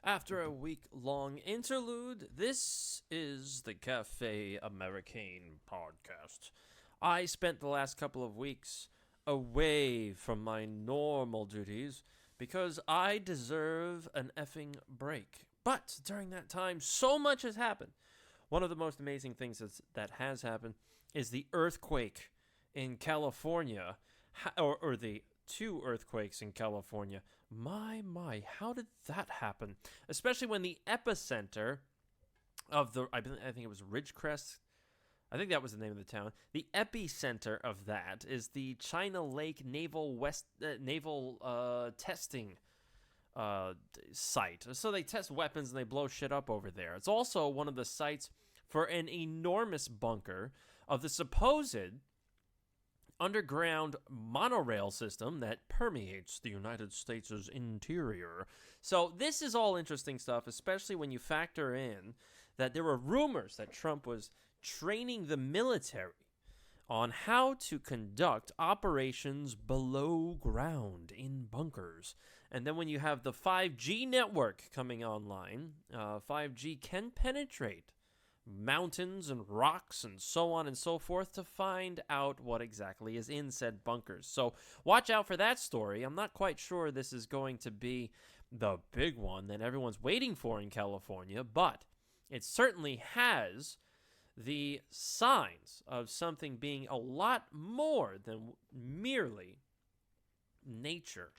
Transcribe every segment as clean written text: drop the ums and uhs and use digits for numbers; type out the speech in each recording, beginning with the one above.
After a week-long interlude, this is the Cafe Americain podcast. I spent the last couple of weeks away from my normal duties because I deserve an effing break. But during that time, so much has happened. One of the most amazing things that has happened is the earthquake in California, or the two earthquakes in California. My, how did that happen? Especially when the epicenter of I think it was Ridgecrest. I think that was the name of the town. The epicenter of that is the China Lake Naval testing site. So they test weapons and they blow shit up over there. It's also one of the sites for an enormous bunker of the supposed underground monorail system that permeates the United States' interior. So this is all interesting stuff, especially when you factor in that there were rumors that Trump was training the military on how to conduct operations below ground in bunkers. And then when you have the 5G network coming online, 5G can penetrate mountains and rocks and so on and so forth to find out what exactly is in said bunkers. So watch out for that story. I'm not quite sure this is going to be the big one that everyone's waiting for in California, but it certainly has the signs of something being a lot more than merely nature.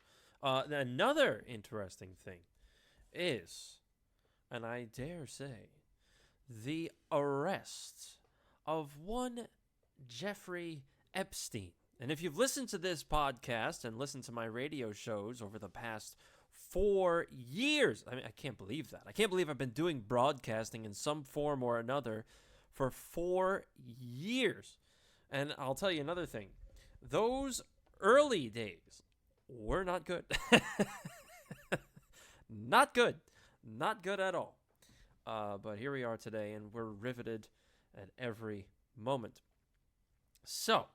Another interesting thing is, and I dare say, the arrest of one Jeffrey Epstein. And if you've listened to this podcast and listened to my radio shows over the past 4 years, I can't believe that. I can't believe I've been doing broadcasting in some form or another for 4 years. And I'll tell you another thing. Those early days were not good. Not good. Not good at all. But here we are today, and we're riveted at every moment. So,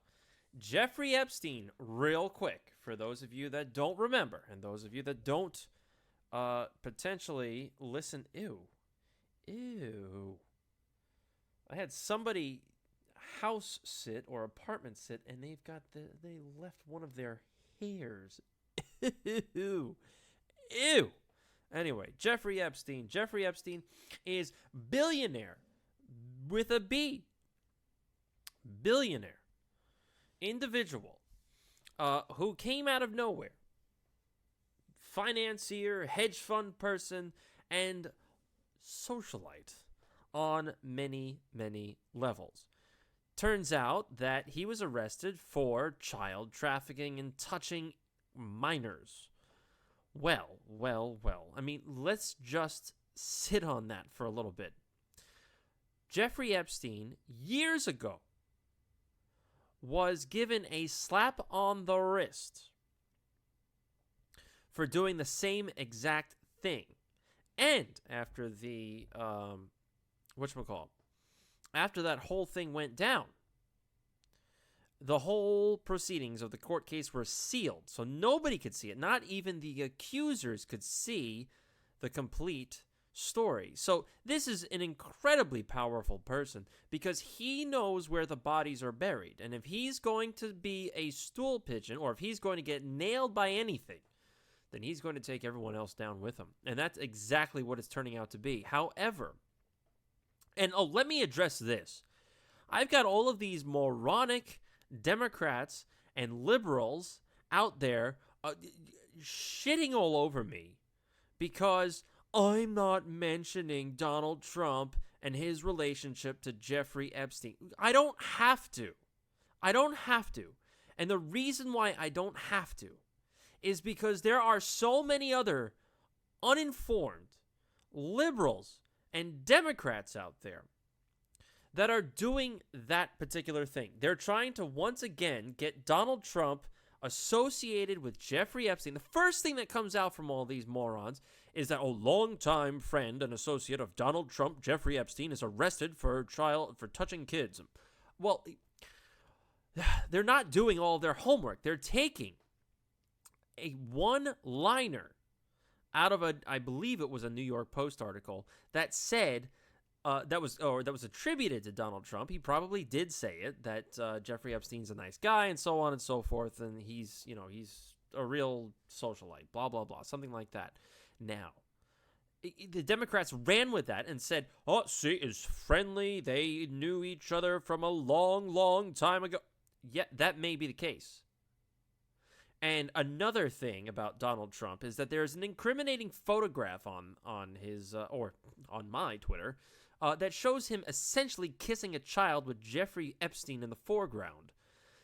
Jeffrey Epstein, real quick, for those of you that don't remember, and those of you that don't potentially listen. Ew. I had somebody house sit or apartment sit, and they left one of their hairs. Ew. Anyway, Jeffrey Epstein. Jeffrey Epstein is billionaire with a B. Billionaire. Individual who came out of nowhere. Financier, hedge fund person, and socialite on many, many levels. Turns out that he was arrested for child trafficking and touching minors. Well. I mean, let's just sit on that for a little bit. Jeffrey Epstein, years ago, was given a slap on the wrist for doing the same exact thing. And after the, after that whole thing went down, the whole proceedings of the court case were sealed, so nobody could see it. Not even the accusers could see the complete story. So this is an incredibly powerful person because he knows where the bodies are buried. And if he's going to be a stool pigeon, or if he's going to get nailed by anything, then he's going to take everyone else down with him. And that's exactly what it's turning out to be. However, and let me address this. I've got all of these moronic Democrats and liberals out there shitting all over me because I'm not mentioning Donald Trump and his relationship to Jeffrey Epstein. I don't have to. And the reason why I don't have to is because there are so many other uninformed liberals and Democrats out there that are doing that particular thing. They're trying to once again get Donald Trump associated with Jeffrey Epstein. The first thing that comes out from all these morons is that, longtime friend and associate of Donald Trump, Jeffrey Epstein, is arrested for touching kids. Well, they're not doing all their homework. They're taking a one-liner out of I believe it was a New York Post article that said, that was attributed to Donald Trump. He probably did say it, that Jeffrey Epstein's a nice guy and so on and so forth, and he's a real socialite, blah, blah, blah, something like that. Now, the Democrats ran with that and said, oh, see, it's friendly. They knew each other from a long, long time ago. Yeah, that may be the case. And another thing about Donald Trump is that there's an incriminating photograph on his, or on my Twitter, that shows him essentially kissing a child with Jeffrey Epstein in the foreground.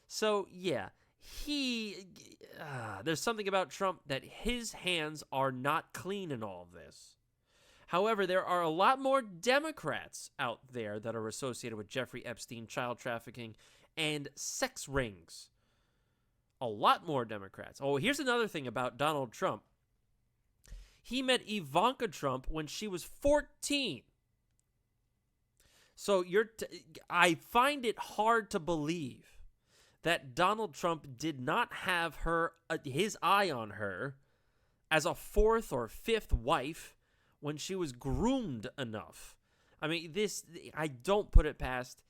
So, yeah, there's something about Trump that his hands are not clean in all of this. However, there are a lot more Democrats out there that are associated with Jeffrey Epstein, child trafficking, and sex rings. A lot more Democrats. Oh, here's another thing about Donald Trump. He met Ivanka Trump when she was 14. So I find it hard to believe that Donald Trump did not have his eye on her as a fourth or fifth wife when she was groomed enough. I mean, I don't put it past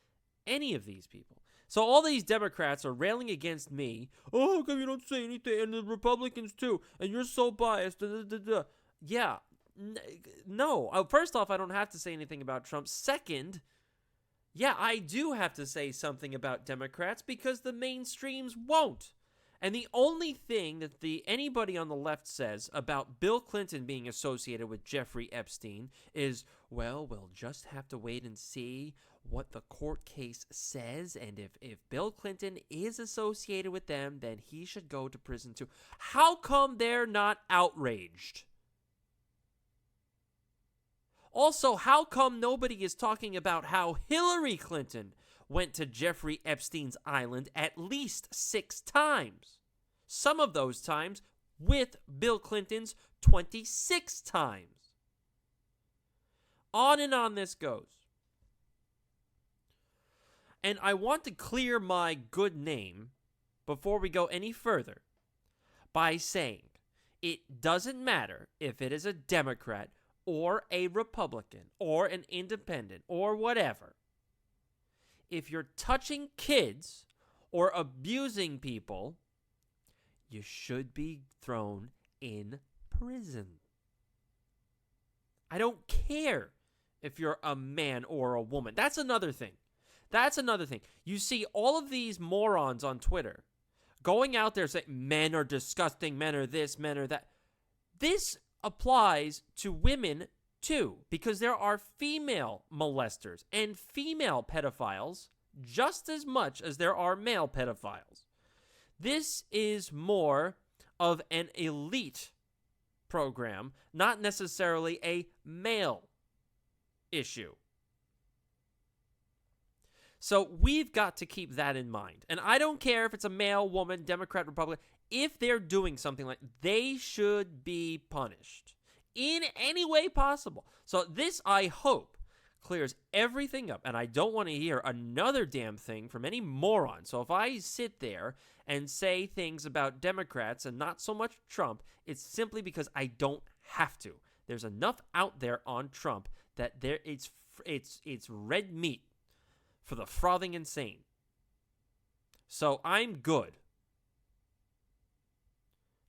any of these people. So all these Democrats are railing against me. Oh, how come you don't say anything? And the Republicans too. And you're so biased. Yeah. No. First off, I don't have to say anything about Trump. Second, yeah, I do have to say something about Democrats because the mainstreams won't. And the only thing that anybody on the left says about Bill Clinton being associated with Jeffrey Epstein is, well, we'll just have to wait and see what the court case says, and if Bill Clinton is associated with them, then he should go to prison too. How come they're not outraged? Also, how come nobody is talking about how Hillary Clinton went to Jeffrey Epstein's island at least 6 times? Some of those times with Bill Clinton's 26 times. On and on this goes. And I want to clear my good name before we go any further by saying it doesn't matter if it is a Democrat or a Republican or an independent or whatever. If you're touching kids or abusing people, you should be thrown in prison. I don't care if you're a man or a woman. That's another thing. You see all of these morons on Twitter going out there saying men are disgusting, men are this, men are that. This applies to women too, because there are female molesters and female pedophiles just as much as there are male pedophiles. This is more of an elite program, not necessarily a male issue. So we've got to keep that in mind. And I don't care if it's a male, woman, Democrat, Republican. If they're doing something like they should be punished in any way possible. So this, I hope, clears everything up. And I don't want to hear another damn thing from any moron. So if I sit there and say things about Democrats and not so much Trump, it's simply because I don't have to. There's enough out there on Trump that it's red meat for the frothing insane. So I'm good.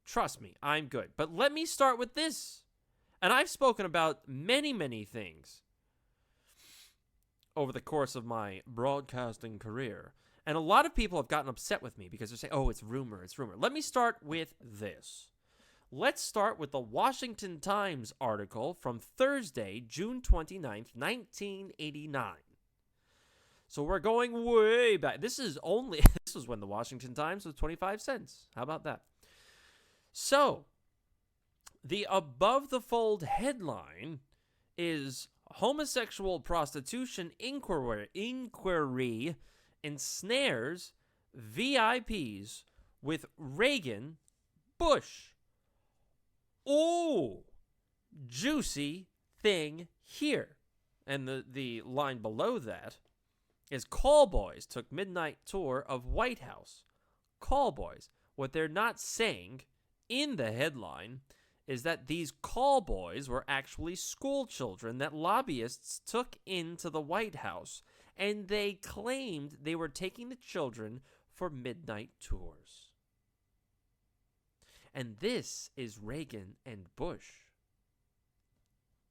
Trust me, I'm good. But let me start with this. And I've spoken about many, many things over the course of my broadcasting career. And a lot of people have gotten upset with me because they're saying, oh, it's rumor, it's rumor. Let me start with this. Let's start with the Washington Times article from Thursday, June 29th, 1989. So we're going way back. This is when the Washington Times was 25 cents. How about that? So, the above-the-fold headline is Homosexual Prostitution Inquiry Ensnares VIPs with Reagan Bush. Oh, juicy thing here. And the line below that is callboys took midnight tour of White House. Callboys. What they're not saying in the headline is that these call boys were actually school children that lobbyists took into the White House, and they claimed they were taking the children for midnight tours. And this is Reagan and Bush.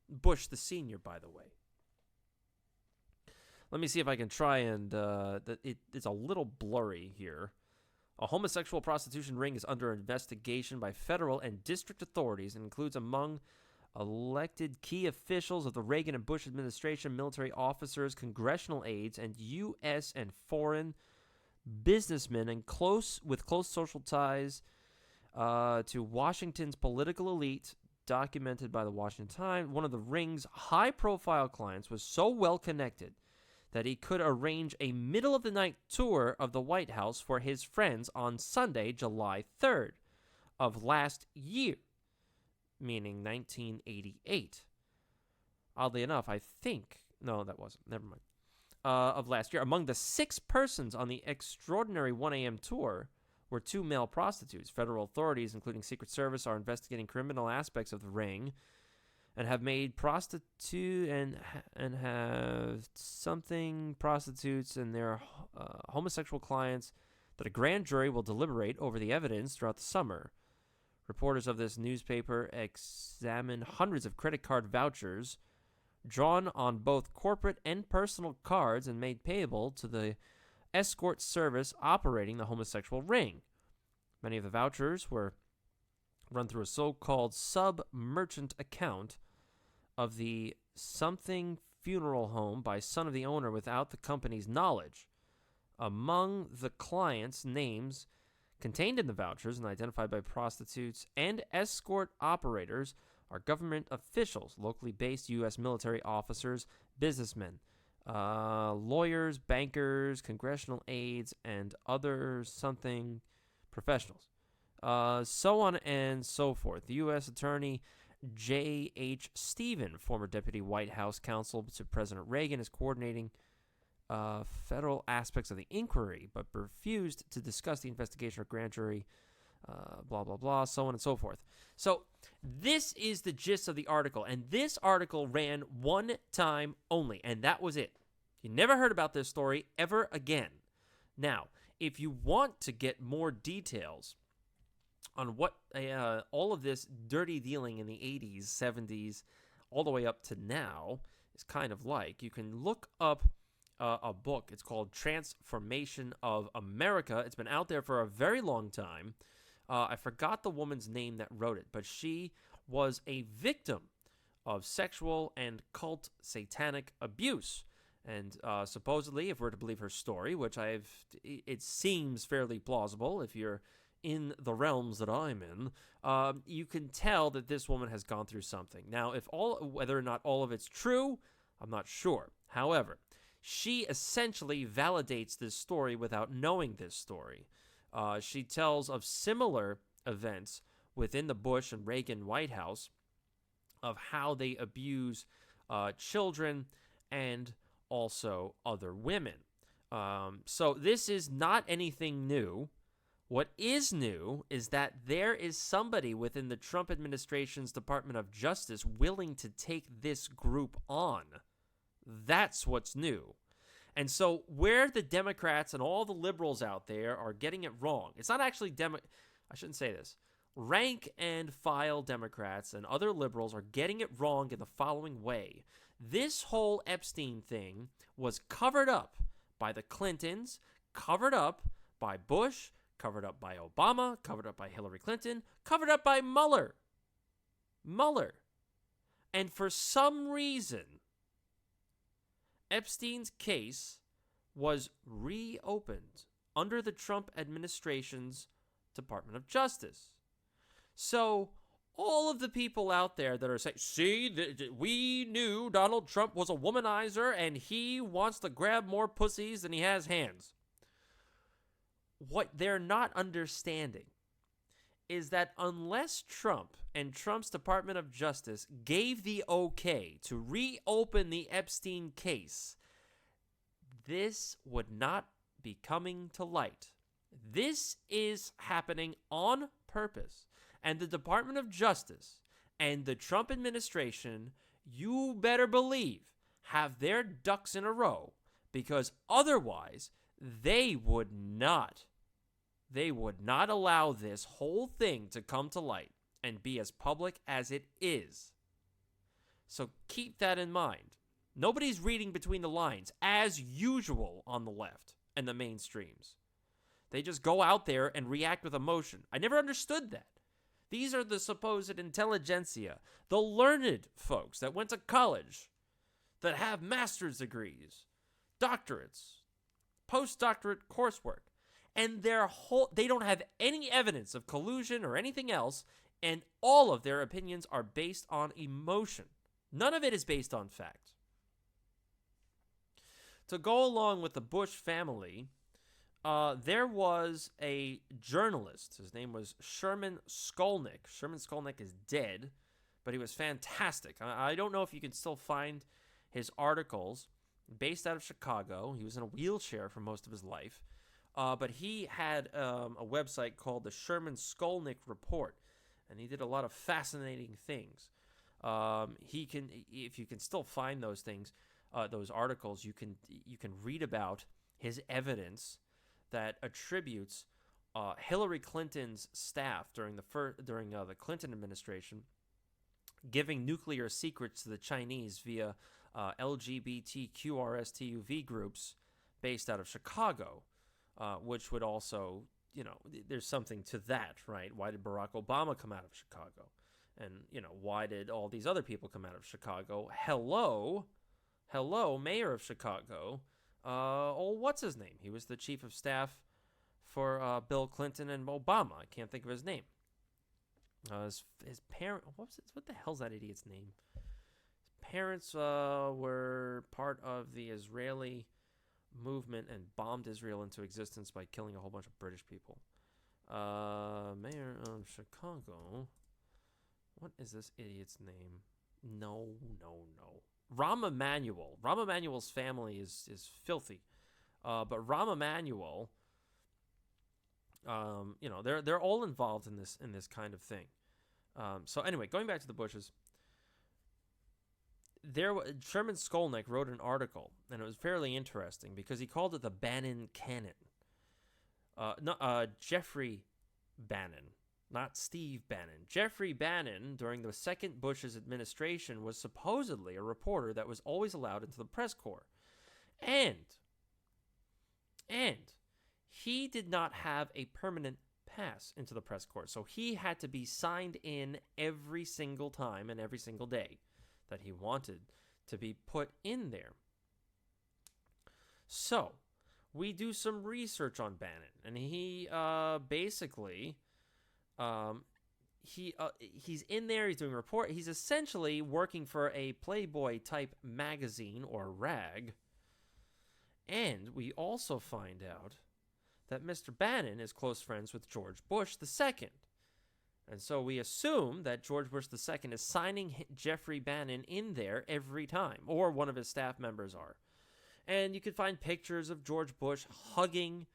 Bush the senior, by the way. Let me see if I can try and... it's a little blurry here. A homosexual prostitution ring is under investigation by federal and district authorities and includes among elected key officials of the Reagan and Bush administration, military officers, congressional aides, and U.S. and foreign businessmen and close social ties to Washington's political elite, documented by the Washington Times. One of the ring's high-profile clients was so well-connected that he could arrange a middle-of-the-night tour of the White House for his friends on Sunday, July 3rd of last year, meaning 1988. Oddly enough, I think... No, that wasn't. Never mind. Of last year. Among the 6 persons on the extraordinary 1 a.m. tour were 2 male prostitutes. Federal authorities, including Secret Service, are investigating criminal aspects of the ring and have made prostitutes and their homosexual clients that a grand jury will deliberate over the evidence throughout the summer. Reporters of this newspaper examined hundreds of credit card vouchers drawn on both corporate and personal cards and made payable to the escort service operating the homosexual ring. Many of the vouchers were run through a so-called sub-merchant account of the something funeral home by son of the owner without the company's knowledge. Among the clients' names contained in the vouchers and identified by prostitutes and escort operators are government officials, locally based U.S. military officers, businessmen, lawyers, bankers, congressional aides, and other something professionals. So on and so forth. The U.S. Attorney J.H. Stephen, former Deputy White House Counsel to President Reagan, is coordinating federal aspects of the inquiry, but refused to discuss the investigation or grand jury, blah, blah, blah, so on and so forth. So this is the gist of the article, and this article ran one time only, and that was it. You never heard about this story ever again. Now, if you want to get more details on what all of this dirty dealing in the 80s, 70s, all the way up to now is kind of like, you can look up a book. It's called Transformation of America. It's been out there for a very long time. I forgot the woman's name that wrote it, but she was a victim of sexual and cult satanic abuse. And supposedly, if we're to believe her story, which it seems fairly plausible if you're in the realms that I'm in, you can tell that this woman has gone through something. Now, whether or not all of it's true, I'm not sure. However, she essentially validates this story without knowing this story. She tells of similar events within the Bush and Reagan White House of how they abuse children and also other women. So this is not anything new. What is new is that there is somebody within the Trump administration's Department of Justice willing to take this group on. That's what's new. And so where the Democrats and all the liberals out there are getting it wrong, it's not actually I shouldn't say this. Rank and file Democrats and other liberals are getting it wrong in the following way. This whole Epstein thing was covered up by the Clintons, covered up by Bush, covered up by Obama, covered up by Hillary Clinton, covered up by Mueller. And for some reason, Epstein's case was reopened under the Trump administration's Department of Justice. So all of the people out there that are saying, see, we knew Donald Trump was a womanizer and he wants to grab more pussies than he has hands. What they're not understanding is that unless Trump and Trump's Department of Justice gave the okay to reopen the Epstein case, this would not be coming to light. This is happening on purpose. And the Department of Justice And the Trump administration, you better believe, have their ducks in a row, because otherwise they would not allow this whole thing to come to light and be as public as it is. So keep that in mind. Nobody's reading between the lines, as usual on the left and the mainstreams. They just go out there and react with emotion. I never understood that. These are the supposed intelligentsia, the learned folks that went to college, that have master's degrees, doctorates, postdoctorate coursework, and they don't have any evidence of collusion or anything else, and all of their opinions are based on emotion. None of it is based on fact. To go along with the Bush family, there was a journalist. His name was Sherman Skolnick. Sherman Skolnick is dead, but he was fantastic. I don't know if you can still find his articles. Based out of Chicago. He was in a wheelchair for most of his life. But he had a website called the Sherman Skolnick Report, and he did a lot of fascinating things. If you can still find those things, those articles, you can read about his evidence that attributes Hillary Clinton's staff during the Clinton administration giving nuclear secrets to the Chinese via LGBTQRSTUV groups based out of Chicago, which would also, there's something to that, right? Why did Barack Obama come out of Chicago? And, why did all these other people come out of Chicago? Hello, mayor of Chicago. What's his name? He was the chief of staff for Bill Clinton and Obama. I can't think of his name. His parent, what the hell's that idiot's name? His parents were part of the Israeli movement and bombed Israel into existence by killing a whole bunch of British people. Mayor of Chicago. What is this idiot's name? No. Rahm Emanuel. Rahm Emanuel's family is filthy. But Rahm Emanuel, they're all involved in this kind of thing. So anyway, going back to the Bushes, Sherman Skolnick wrote an article, and it was fairly interesting because he called it the Bannon Canon. Jeffrey Bannon, not Steve Bannon. Jeffrey Bannon, during the second Bush's administration, was supposedly a reporter that was always allowed into the press corps. And he did not have a permanent pass into the press corps, so he had to be signed in every single time and every single day that he wanted to be put in there. So we do some research on Bannon, and he basically he's in there, he's doing a report, he's essentially working for a Playboy type magazine or rag. And we also find out that Mr. Bannon is close friends with George Bush II. And so we assume that George Bush II is signing Jeffrey Bannon in there every time, or one of his staff members are. And you can find pictures of George Bush hugging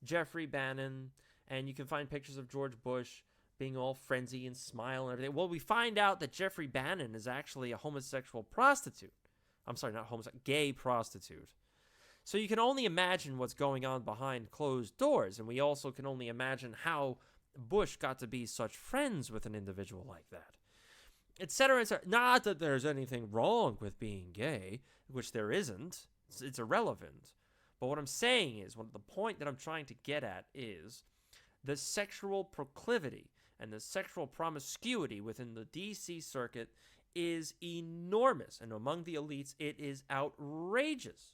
Jeffrey Bannon, and you can find pictures of George Bush being all frenzy and smile and everything. Well, we find out that Jeffrey Bannon is actually a homosexual prostitute. I'm sorry, not homosexual, gay prostitute. So you can only imagine what's going on behind closed doors, and we also can only imagine how Bush got to be such friends with an individual like that, etc., etc. Not that there's anything wrong with being gay, which there isn't. It's irrelevant. But what I'm saying is, the point that I'm trying to get at is the sexual proclivity and the sexual promiscuity within the D.C. circuit is enormous, and among the elites, it is outrageous.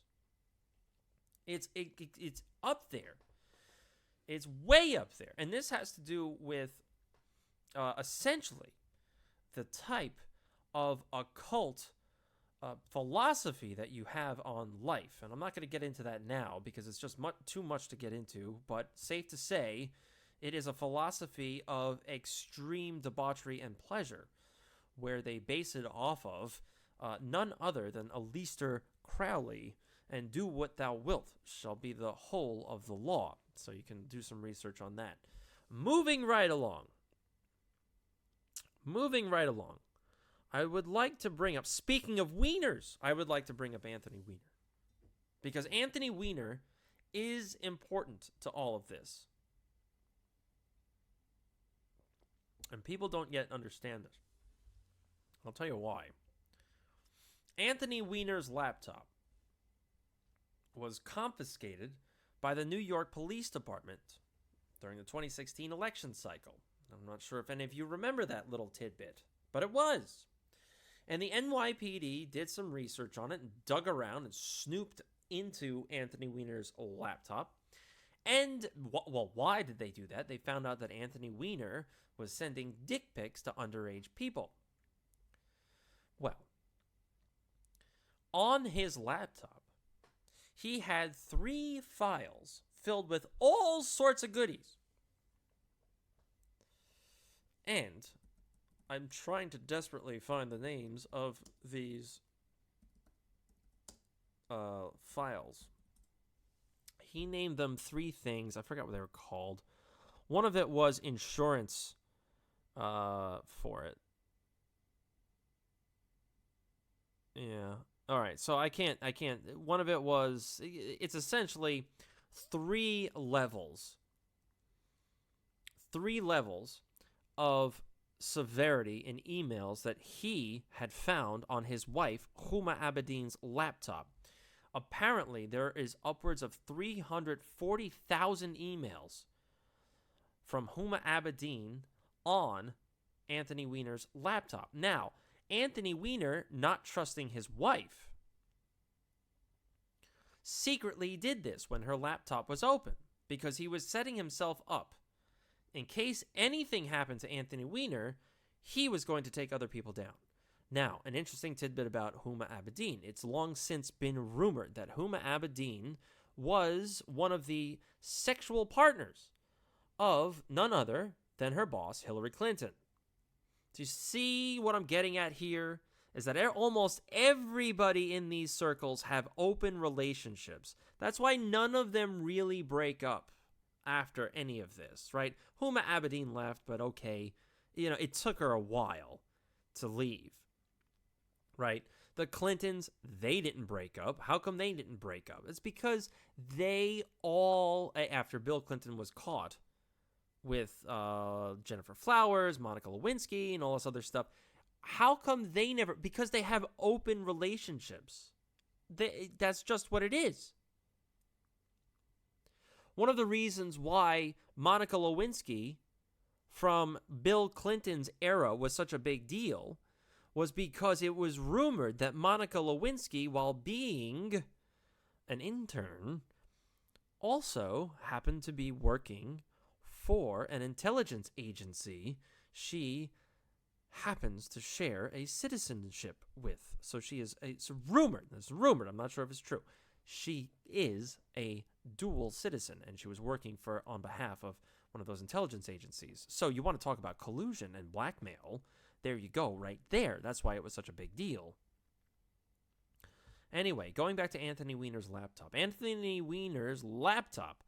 It's up there. It's way up there. And this has to do with essentially the type of occult philosophy that you have on life. And I'm not going to get into that now because it's just too much to get into. But safe to say, it is a philosophy of extreme debauchery and pleasure, where they base it off of none other than Aleister Crowley, and do what thou wilt shall be the whole of the law. So you can do some research on that. Moving right along. I would like to bring up, speaking of wieners, I would like to bring up Anthony Weiner. Because Anthony Weiner is important to all of this. And people don't yet understand it. I'll tell you why. Anthony Weiner's laptop was confiscated by the New York Police Department during the 2016 election cycle. I'm not sure if any of you remember that little tidbit, but it was. And the NYPD did some research on it and dug around and snooped into Anthony Weiner's laptop. And, well, why did they do that? They found out that Anthony Weiner was sending dick pics to underage people. Well, on his laptop, he had 3 files filled with all sorts of goodies. And I'm trying to desperately find the names of these files. He named them 3 things. I forgot what they were called. One of it was insurance for it. Yeah. All right. So I can't. One of it was, it's essentially 3 levels. 3 levels of severity in emails that he had found on his wife, Huma Abedin's laptop. Apparently, there is upwards of 340,000 emails from Huma Abedin on Anthony Weiner's laptop. Now, Anthony Weiner, not trusting his wife, secretly did this when her laptop was open because he was setting himself up. In case anything happened to Anthony Weiner, he was going to take other people down. Now, an interesting tidbit about Huma Abedin. It's long since been rumored that Huma Abedin was one of the sexual partners of none other than her boss, Hillary Clinton. Do you see what I'm getting at here? Is that almost everybody in these circles have open relationships. That's why none of them really break up after any of this, right? Huma Abedin left, but okay. It took her a while to leave, right? The Clintons, they didn't break up. How come they didn't break up? It's because they all, after Bill Clinton was caught with Jennifer Flowers, Monica Lewinsky, and all this other stuff, how come they never? Because they have open relationships. That's just what it is. One of the reasons why Monica Lewinsky from Bill Clinton's era was such a big deal was because it was rumored that Monica Lewinsky, while being an intern, also happened to be working for an intelligence agency she happens to share a citizenship with. So she is, it's rumored, I'm not sure if it's true. She is a dual citizen, and she was working on behalf of one of those intelligence agencies. So you want to talk about collusion and blackmail, there you go, right there. That's why it was such a big deal. Anyway, going back to Anthony Weiner's laptop. Anthony Weiner's laptop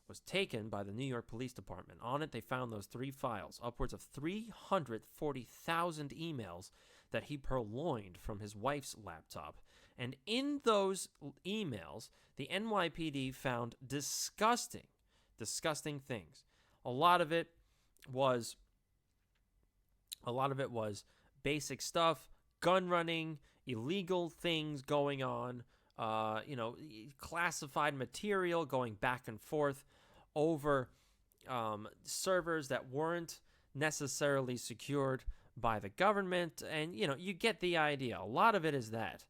was taken by the New York Police Department. On it, they found those 3 files, upwards of 340,000 emails that he purloined from his wife's laptop. And in those emails, the NYPD found disgusting things. A lot of it was basic stuff, gun running, illegal things going on, classified material going back and forth over servers that weren't necessarily secured by the government. And, you get the idea. A lot of it is that.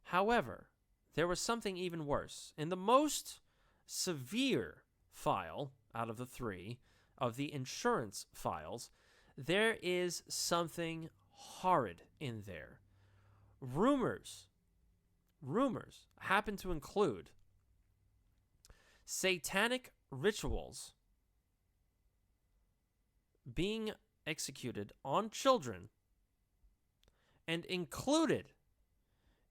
However, there was something even worse. In the most severe file out of the 3 of the insurance files, there is something horrid in there. Rumors happen to include satanic rituals being executed on children, and included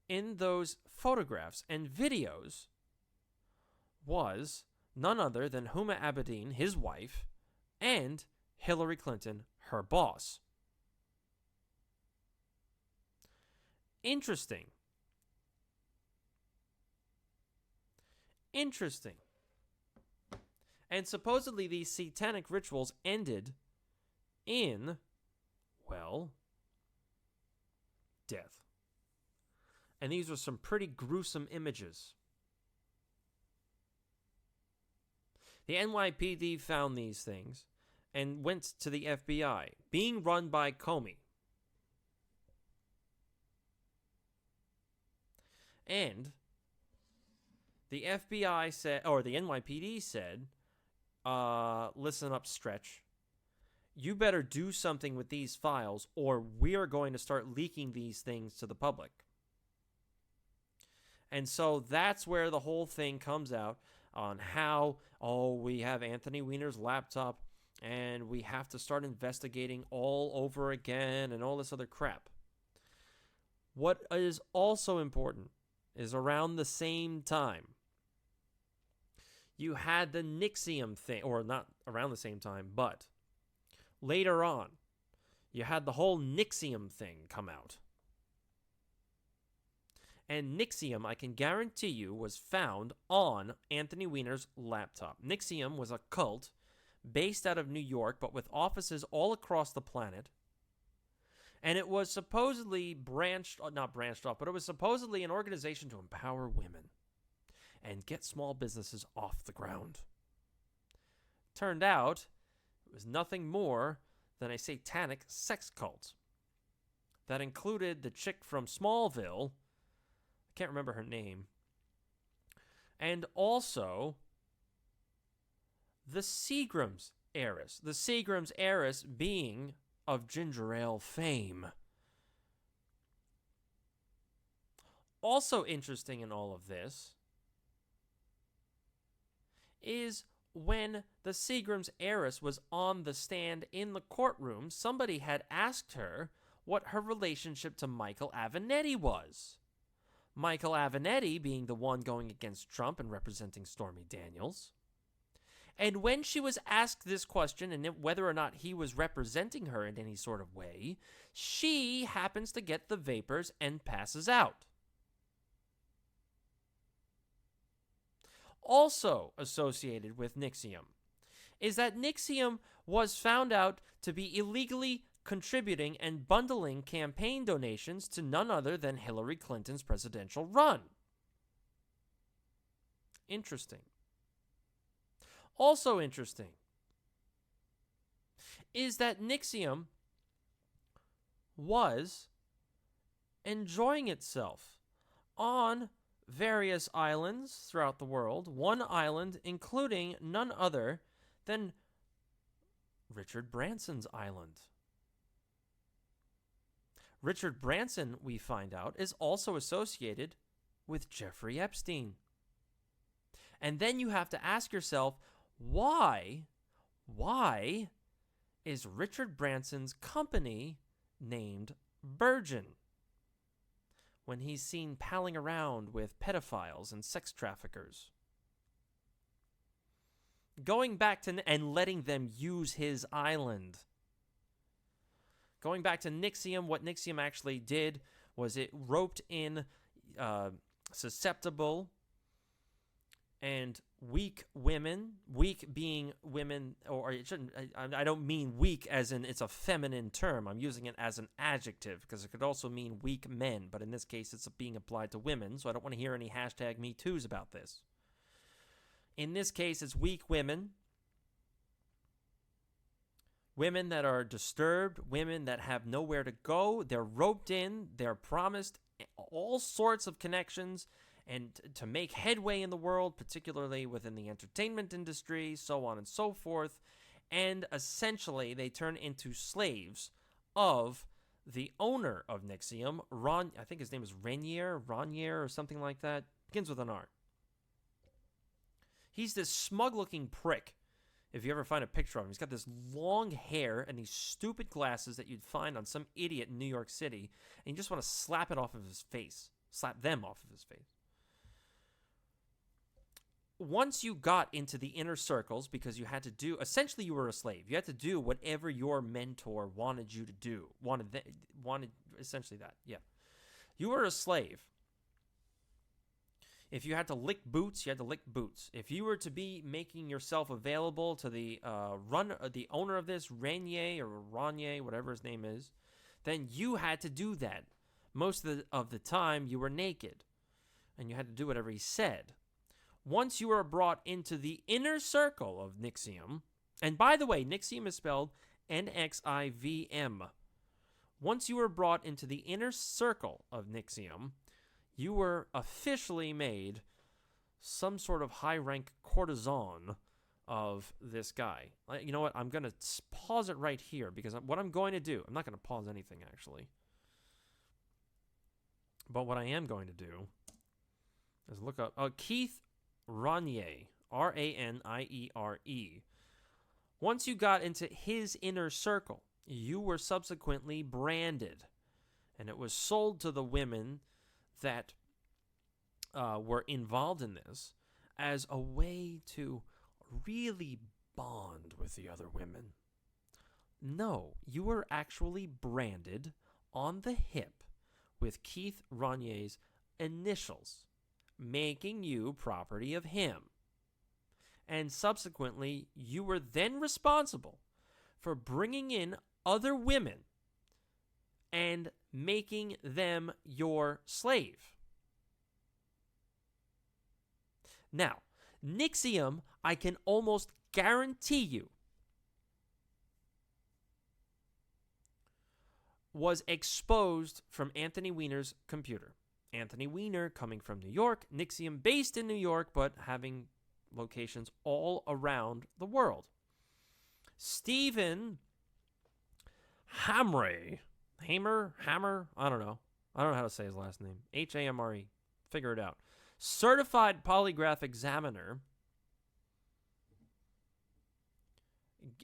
in those photographs and videos was none other than Huma Abedin, his wife, and Hillary Clinton, her boss. Interesting. Interesting. And supposedly these satanic rituals ended in, well, death. And these were some pretty gruesome images. The NYPD found these things and went to the FBI, being run by Comey. And the FBI said, or the NYPD said, listen up, Stretch. You better do something with these files, or we are going to start leaking these things to the public. And so that's where the whole thing comes out on how, we have Anthony Weiner's laptop, and we have to start investigating all over again, and all this other crap. What is also important is around the same time, you had the NXIVM thing, or not around the same time, but later on, you had the whole NXIVM thing come out. And NXIVM, I can guarantee you, was found on Anthony Weiner's laptop. NXIVM was a cult based out of New York, but with offices all across the planet. And it was supposedly not branched off, but it was supposedly an organization to empower women and get small businesses off the ground. Turned out, it was nothing more than a satanic sex cult that included the chick from Smallville, I can't remember her name, and also the Seagram's heiress. The Seagram's heiress being of ginger ale fame. Also interesting in all of this is when the Seagram's heiress was on the stand in the courtroom, somebody had asked her what her relationship to Michael Avenatti was. Michael Avenatti being the one going against Trump and representing Stormy Daniels. And when she was asked this question and whether or not he was representing her in any sort of way, she happens to get the vapors and passes out. Also associated with NXIVM is that NXIVM was found out to be illegally contributing and bundling campaign donations to none other than Hillary Clinton's presidential run. Interesting. Also interesting is that NXIVM was enjoying itself on various islands throughout the world, one island including none other than Richard Branson's island. Richard Branson, we find out, is also associated with Jeffrey Epstein. And then you have to ask yourself, why is Richard Branson's company named Virgin when he's seen palling around with pedophiles and sex traffickers? Going back to and letting them use his island. Going back to NXIVM, what NXIVM actually did was it roped in susceptible and weak women, weak being women, or it shouldn't, I don't mean weak as in it's a feminine term. I'm using it as an adjective because it could also mean weak men, but in this case it's being applied to women, so I don't want to hear any hashtag #MeToos about this. In this case, it's weak women. Women that are disturbed, women that have nowhere to go, they're roped in, they're promised all sorts of connections and to make headway in the world, particularly within the entertainment industry, so on and so forth, and essentially they turn into slaves of the owner of NXIVM, Ron, I think his name is Renier or something like that, begins with an R. He's this smug-looking prick. If you ever find a picture of him, he's got this long hair and these stupid glasses that you'd find on some idiot in New York City, and you just want to slap it off of his face. Slap them off of his face. Once you got into the inner circles, because you had to do, essentially you were a slave. You had to do whatever your mentor wanted you to do. Wanted essentially that, yeah. You were a slave. If you had to lick boots, you had to lick boots. If you were to be making yourself available to the the owner of this, Renier or Ronier, whatever his name is, then you had to do that. Most of the time, you were naked, and you had to do whatever he said. Once you were brought into the inner circle of NXIVM, and by the way, NXIVM is spelled NXIVM. Once you were brought into the inner circle of NXIVM, you were officially made some sort of high-rank courtesan of this guy. You know what? I'm going to pause it right here because what I'm going to do, I'm not going to pause anything actually. But what I am going to do is look up Keith Raniere, Raniere. Once you got into his inner circle, you were subsequently branded, and it was sold to the women that were involved in this as a way to really bond with the other women. No, you were actually branded on the hip with Keith Raniere's initials, making you property of him. And subsequently, you were then responsible for bringing in other women and making them your slave. Now, NXIVM, I can almost guarantee you, was exposed from Anthony Weiner's computer. Anthony Weiner coming from New York, NXIVM based in New York, but having locations all around the world. Stephen Hamre, Hammer, I don't know how to say his last name. Hamre, figure it out. Certified polygraph examiner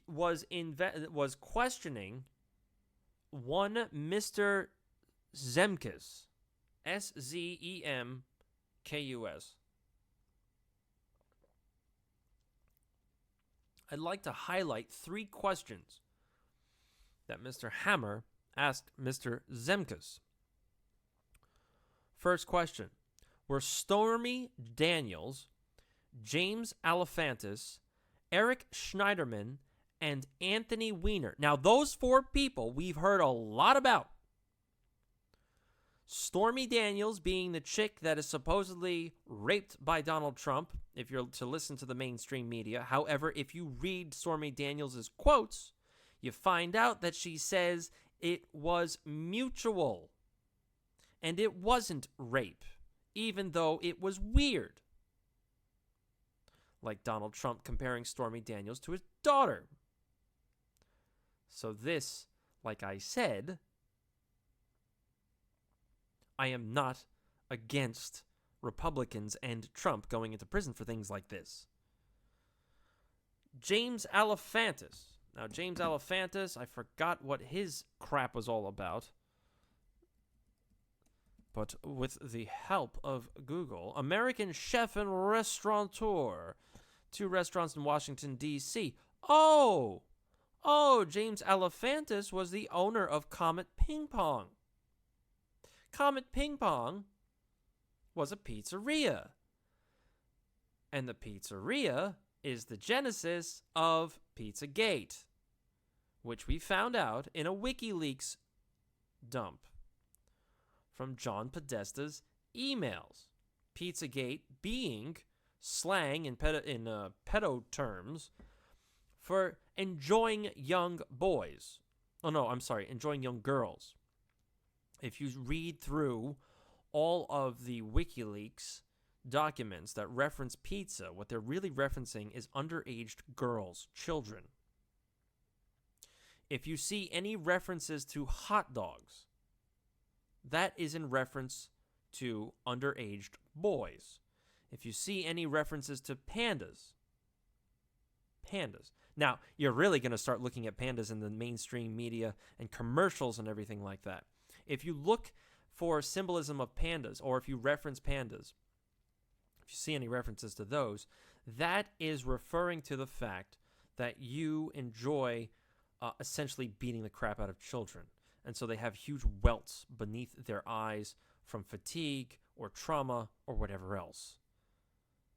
was questioning one Mr. Zemkus, Zemkus. I'd like to highlight 3 questions that Mr. Hammer asked Mr. Zemkus. First question: were Stormy Daniels, James Alefantis, Eric Schneiderman, and Anthony Weiner? Now, those 4 people we've heard a lot about. Stormy Daniels being the chick that is supposedly raped by Donald Trump, if you're to listen to the mainstream media. However, if you read Stormy Daniels' quotes, you find out that she says it was mutual. And it wasn't rape, even though it was weird. Like Donald Trump comparing Stormy Daniels to his daughter. So this, like I said, I am not against Republicans and Trump going into prison for things like this. James Alefantis. Now, James Alefantis, I forgot what his crap was all about. But with the help of Google, American chef and restaurateur. 2 restaurants in Washington, D.C. Oh, James Alefantis was the owner of Comet Ping Pong. Comet Ping Pong was a pizzeria. And the pizzeria is the genesis of Pizzagate, which we found out in a WikiLeaks dump from John Podesta's emails. Pizzagate being slang in pedo terms for enjoying young boys. Oh, no, I'm sorry, enjoying young girls. If you read through all of the WikiLeaks documents that reference pizza, what they're really referencing is underage girls, children. If you see any references to hot dogs, that is in reference to underage boys. If you see any references to pandas. Now, you're really going to start looking at pandas in the mainstream media and commercials and everything like that. If you look for symbolism of pandas, or if you reference pandas, if you see any references to those, that is referring to the fact that you enjoy essentially beating the crap out of children. And so they have huge welts beneath their eyes from fatigue or trauma or whatever else.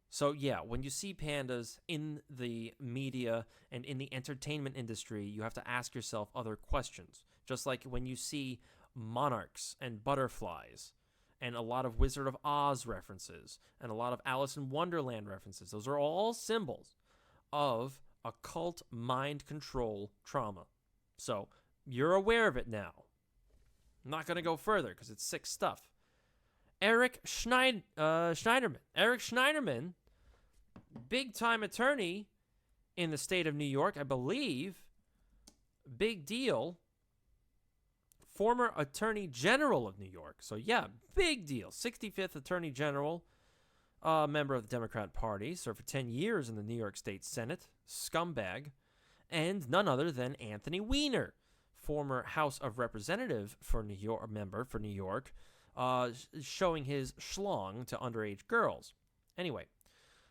So yeah, when you see pandas in the media and in the entertainment industry, you have to ask yourself other questions. Just like when you see monarchs and butterflies and a lot of Wizard of Oz references and a lot of Alice in Wonderland references. Those are all symbols of occult mind control trauma. So you're aware of it now. I'm not going to go further because it's sick stuff. Schneiderman. Eric Schneiderman, big-time attorney in the state of New York, I believe. Big deal. Former Attorney General of New York. So, yeah, big deal. 65th Attorney General, member of the Democrat Party, served for 10 years in the New York State Senate, scumbag, and none other than Anthony Weiner, former House of Representative for New York, member for New York, showing his schlong to underage girls. Anyway,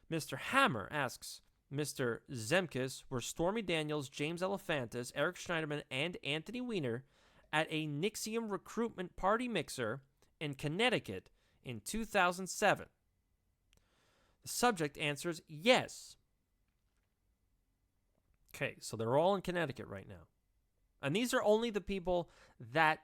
Mr. Hammer asks, Mr. Zemkis, were Stormy Daniels, James Alefantis, Eric Schneiderman, and Anthony Weiner at a NXIVM recruitment party mixer in Connecticut in 2007? The subject answers yes. Okay, so they're all in Connecticut right now. And these are only the people that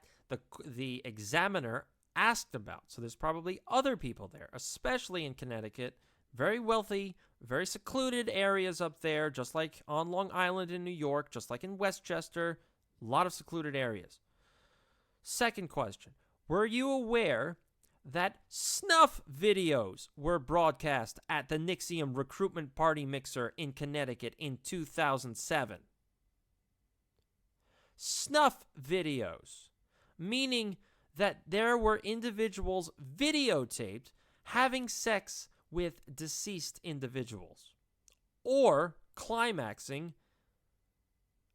the examiner asked about. So there's probably other people there, especially in Connecticut. Very wealthy, very secluded areas up there, just like on Long Island in New York, just like in Westchester. A lot of secluded areas. Second question. Were you aware that snuff videos were broadcast at the NXIVM recruitment party mixer in Connecticut in 2007? Snuff videos, meaning that there were individuals videotaped having sex with deceased individuals or climaxing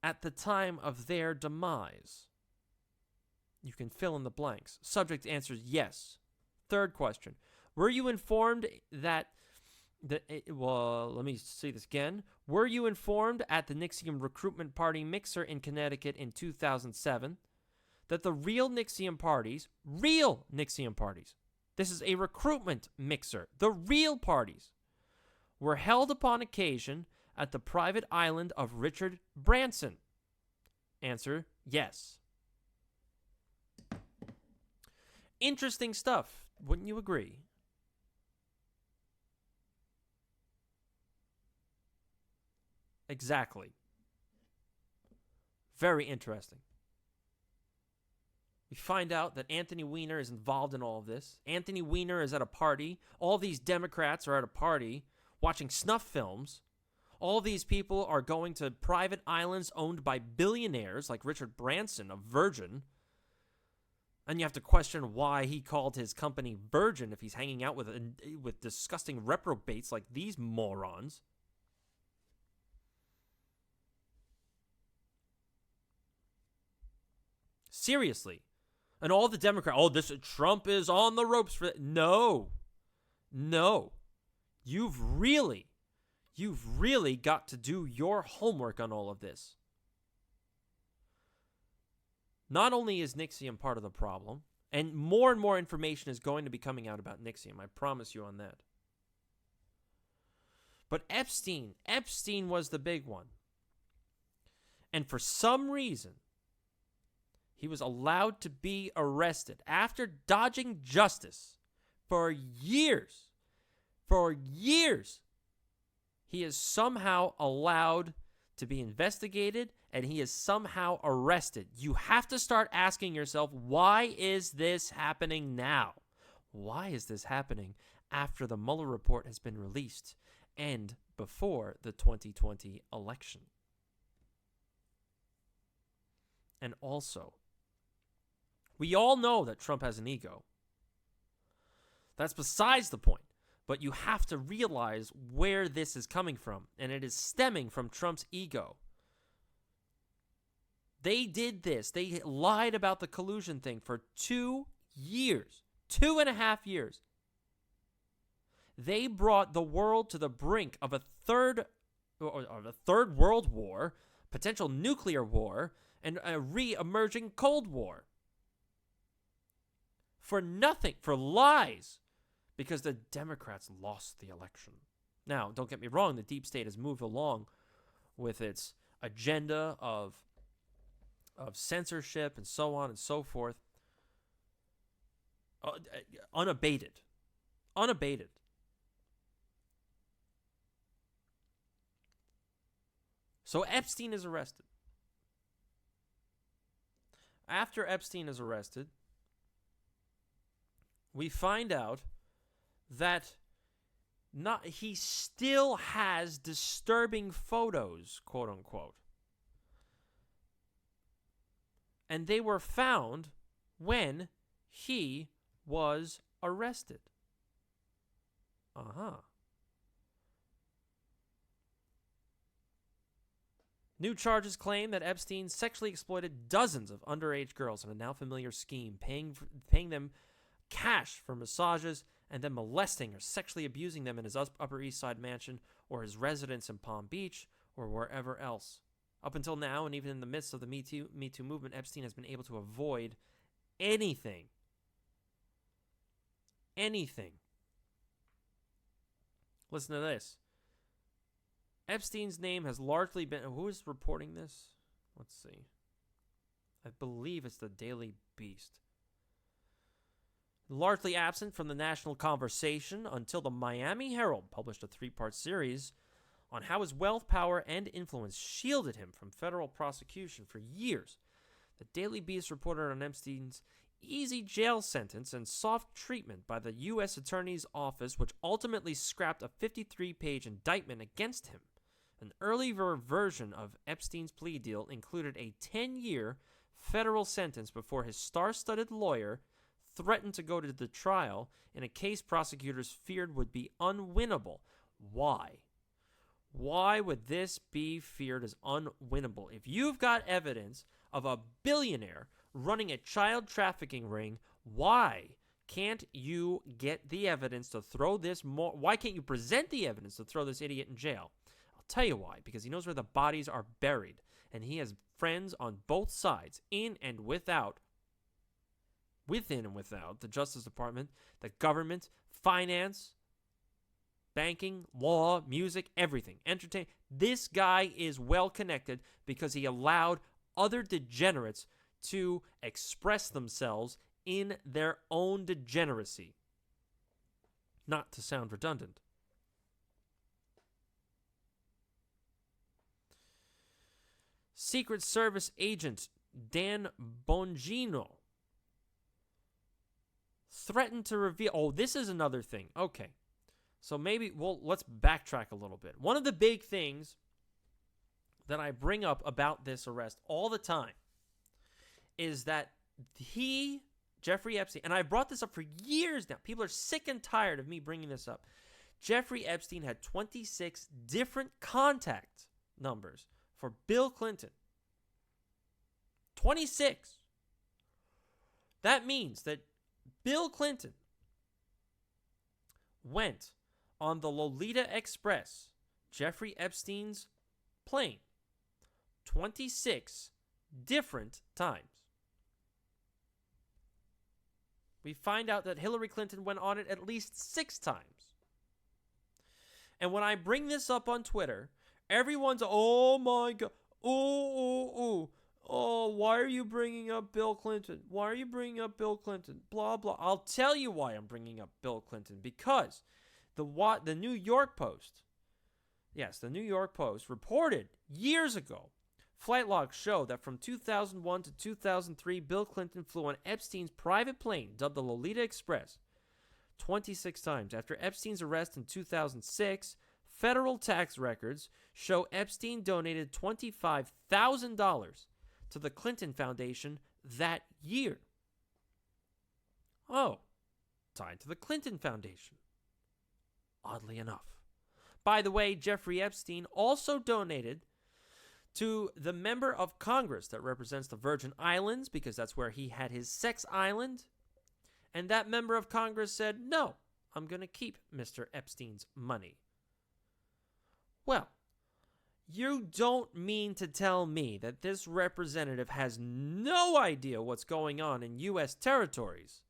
at the time of their demise. You can fill in the blanks. Subject answers yes. Third question. Were you informed that let me see this again. Were you informed at the NXIVM recruitment party mixer in Connecticut in 2007 that the real NXIVM parties, this is a recruitment mixer, the real parties, were held upon occasion at the private island of Richard Branson? Answer, yes. Interesting stuff, wouldn't you agree? Exactly. Very interesting. We find out that Anthony Weiner is involved in all of this. Anthony Weiner is at a party. All these Democrats are at a party watching snuff films. All these people are going to private islands owned by billionaires like Richard Branson, a virgin. And you have to question why he called his company Virgin if he's hanging out with disgusting reprobates like these morons. Seriously. And all the Democrats, Trump is on the ropes for that. No. You've really got to do your homework on all of this. Not only is NXIVM part of the problem, and more information is going to be coming out about NXIVM, I promise you on that. But Epstein was the big one. And for some reason, he was allowed to be arrested after dodging justice for years. For years, he is somehow allowed to be investigated, and he is somehow arrested. You have to start asking yourself, why is this happening now? Why is this happening after the Mueller report has been released and before the 2020 election? And also, we all know that Trump has an ego. That's besides the point. But you have to realize where this is coming from, and it is stemming from Trump's ego. They did this. They lied about the collusion thing for 2 years, 2.5 years. They brought the world to the brink of a third world war, potential nuclear war, and a re-emerging Cold War. for nothing, for lies, because the Democrats lost the election. Now, don't get me wrong, the deep state has moved along with its agenda of censorship and so on and so forth. Unabated. So Epstein is arrested. After Epstein is arrested, we find out that he still has disturbing photos, quote unquote. And they were found when he was arrested. New charges claim that Epstein sexually exploited dozens of underage girls in a now familiar scheme, paying them cash for massages and then molesting or sexually abusing them in his Upper East Side mansion or his residence in Palm Beach or wherever else. Up until now, and even in the midst of the Me Too movement, Epstein has been able to avoid anything. Listen to this. Epstein's name has largely been... Who is reporting this? Let's see. I believe it's the Daily Beast. Largely absent from the national conversation until the Miami Herald published a 3-part series on how his wealth, power, and influence shielded him from federal prosecution for years. The Daily Beast reported on Epstein's easy jail sentence and soft treatment by the U.S. Attorney's Office, which ultimately scrapped a 53-page indictment against him. An earlier version of Epstein's plea deal included a 10-year federal sentence before his star-studded lawyer threatened to go to the trial in a case prosecutors feared would be unwinnable. Why? Why would this be feared as unwinnable? If you've got evidence of a billionaire running a child trafficking ring, why can't you get the evidence to throw this why can't you present the evidence to throw this idiot in jail? I'll tell you why. Because he knows where the bodies are buried, and he has friends on both sides, within and without the Justice Department, the government, finance, banking, law, music, everything, entertainment. This guy is well connected because he allowed other degenerates to express themselves in their own degeneracy. Not to sound redundant. Secret Service agent Dan Bongino threatened to reveal... Oh, this is another thing. Okay. So let's backtrack a little bit. One of the big things that I bring up about this arrest all the time is that Jeffrey Epstein, and I brought this up for years now. People are sick and tired of me bringing this up. Jeffrey Epstein had 26 different contact numbers for Bill Clinton. 26. That means that Bill Clinton went on the Lolita Express, Jeffrey Epstein's plane, 26 different times. We find out that Hillary Clinton went on it at least 6 times. And when I bring this up on Twitter, everyone's, oh my God, oh, why are you bringing up Bill Clinton? Why are you bringing up Bill Clinton? Blah, blah. I'll tell you why I'm bringing up Bill Clinton. Because the New York Post, the New York Post reported years ago, flight logs show that from 2001 to 2003, Bill Clinton flew on Epstein's private plane, dubbed the Lolita Express, 26 times. After Epstein's arrest in 2006, federal tax records show Epstein donated $25,000 to the Clinton Foundation that year. Oh, tied to the Clinton Foundation. Oddly enough. By the way, Jeffrey Epstein also donated to the member of Congress that represents the Virgin Islands, because that's where he had his sex island. And that member of Congress said, no, I'm going to keep Mr. Epstein's money. Well, you don't mean to tell me that this representative has no idea what's going on in U.S. territories